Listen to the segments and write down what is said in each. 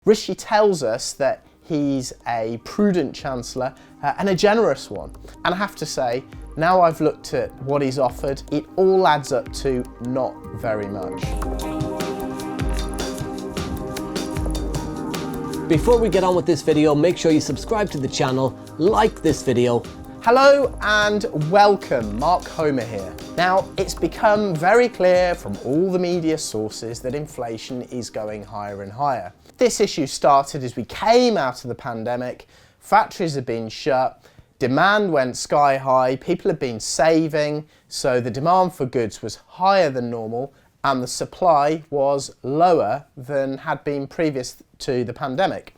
Rishi tells us that he's a prudent chancellor and a generous one. And I have to say, now I've looked at what he's offered, it all adds up to not very much. Before we get on with this video, make sure you subscribe to the channel, like this video. Hello and welcome, Mark Homer here. Now, it's become very clear from all the media sources that inflation is going higher and higher. This issue started as we came out of the pandemic, factories have been shut, demand went sky high, people have been saving, so the demand for goods was higher than normal and the supply was lower than had been previous to the pandemic.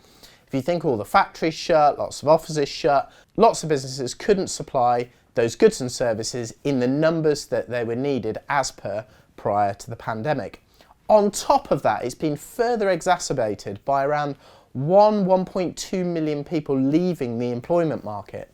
If you think all the factories shut, lots of offices shut, lots of businesses couldn't supply those goods and services in the numbers that they were needed as per prior to the pandemic. On top of that, it's been further exacerbated by around 1.2 million people leaving the employment market.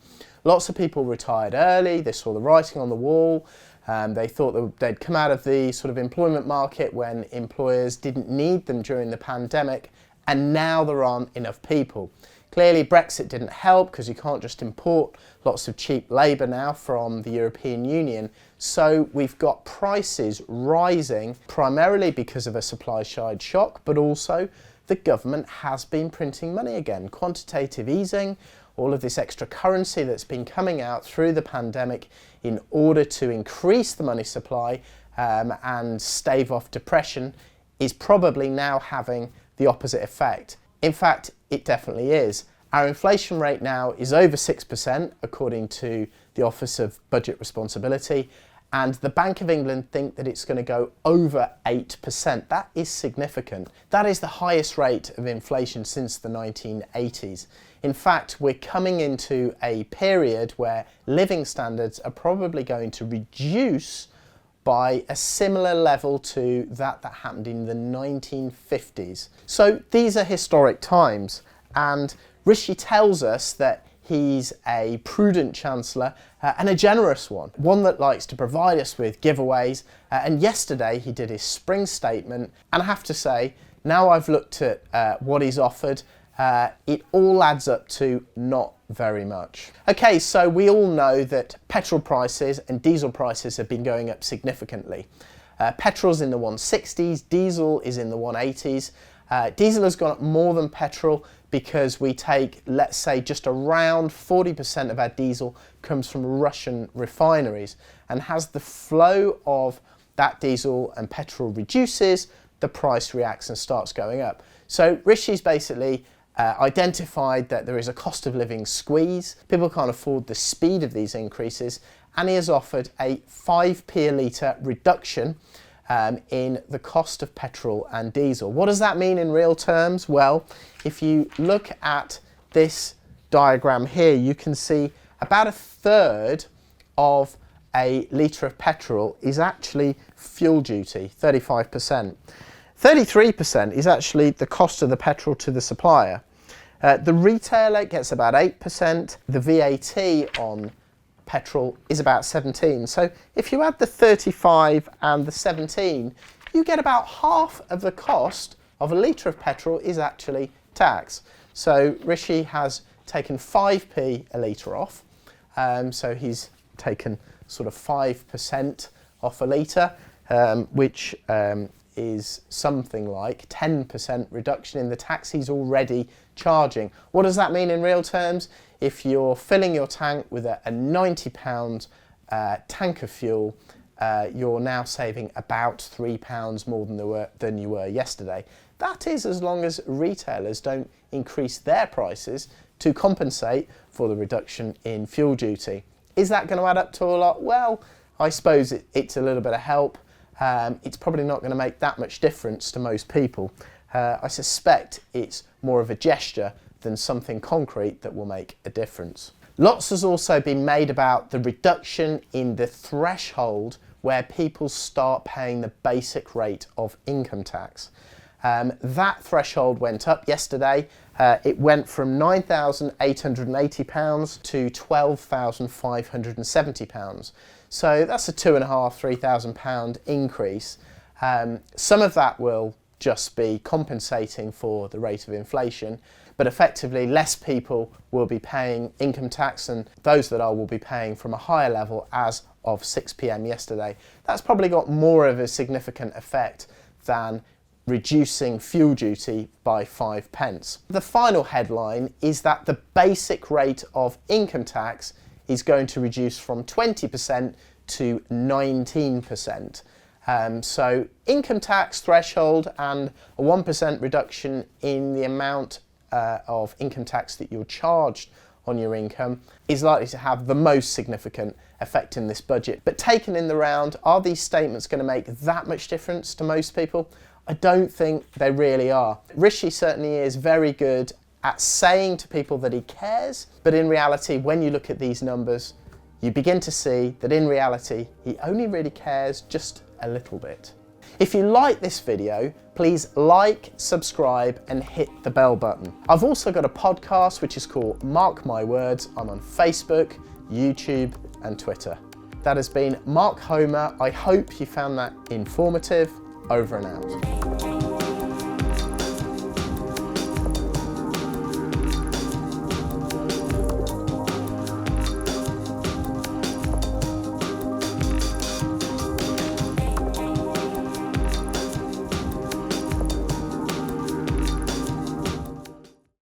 Lots of people retired early, they saw the writing on the wall, they thought that they'd come out of the sort of employment market when employers didn't need them during the pandemic, and now there aren't enough people. Clearly Brexit didn't help because you can't just import lots of cheap labour now from the European Union. So we've got prices rising primarily because of a supply side shock, but also the government has been printing money again. Quantitative easing, all of this extra currency that's been coming out through the pandemic in order to increase the money supply and stave off depression is probably now having the opposite effect. In fact, it definitely is. Our inflation rate now is over 6%, according to the Office of Budget Responsibility, and the Bank of England think that it's going to go over 8%. That is significant. That is the highest rate of inflation since the 1980s. In fact, we're coming into a period where living standards are probably going to reduce by a similar level to that happened in the 1950s. So these are historic times, and Rishi tells us that he's a prudent chancellor and a generous one that likes to provide us with giveaways, and yesterday he did his spring statement, and I have to say, now I've looked at what he's offered, it all adds up to not very much. Okay, so we all know that petrol prices and diesel prices have been going up significantly. Petrol's in the 160s, diesel is in the 180s. Diesel has gone up more than petrol because we take, let's say, just around 40% of our diesel comes from Russian refineries, and as the flow of that diesel and petrol reduces, the price reacts and starts going up. So Rishi's basically identified that there is a cost of living squeeze, people can't afford the speed of these increases, and he has offered a 5p a litre reduction in the cost of petrol and diesel. What does that mean in real terms? Well, if you look at this diagram here, you can see about a third of a litre of petrol is actually fuel duty, 35%. 33% is actually the cost of the petrol to the supplier. The retailer gets about 8%, the VAT on petrol is about 17. So if you add the 35 and the 17, you get about half of the cost of a litre of petrol is actually tax. So Rishi has taken 5p a litre off, so he's taken sort of 5% off a litre, which is something like 10% reduction in the tax he's already charging. What does that mean in real terms? If you're filling your tank with a £90 tank of fuel, you're now saving about £3 more than you were yesterday. That is as long as retailers don't increase their prices to compensate for the reduction in fuel duty. Is that going to add up to a lot? Well, I suppose it's a little bit of help. It's probably not going to make that much difference to most people. I suspect it's more of a gesture than something concrete that will make a difference. Lots has also been made about the reduction in the threshold where people start paying the basic rate of income tax. That threshold went up yesterday. It went from £9,880 to £12,570. So that's a £2,500–3,000 increase. Some of that will just be compensating for the rate of inflation, but effectively less people will be paying income tax, and those that are will be paying from a higher level as of 6 p.m. yesterday. That's probably got more of a significant effect than reducing fuel duty by 5 pence. The final headline is that the basic rate of income tax is going to reduce from 20% to 19%. So income tax threshold and a 1% reduction in the amount of income tax that you're charged on your income is likely to have the most significant effect in this budget. But taken in the round, are these statements going to make that much difference to most people? I don't think they really are. Rishi certainly is very good at saying to people that he cares, but in reality, when you look at these numbers, you begin to see that in reality, he only really cares just a little bit. If you like this video, please like, subscribe, and hit the bell button. I've also got a podcast which is called Mark My Words. I'm on Facebook, YouTube, and Twitter. That has been Mark Homer. I hope you found that informative. Over and out.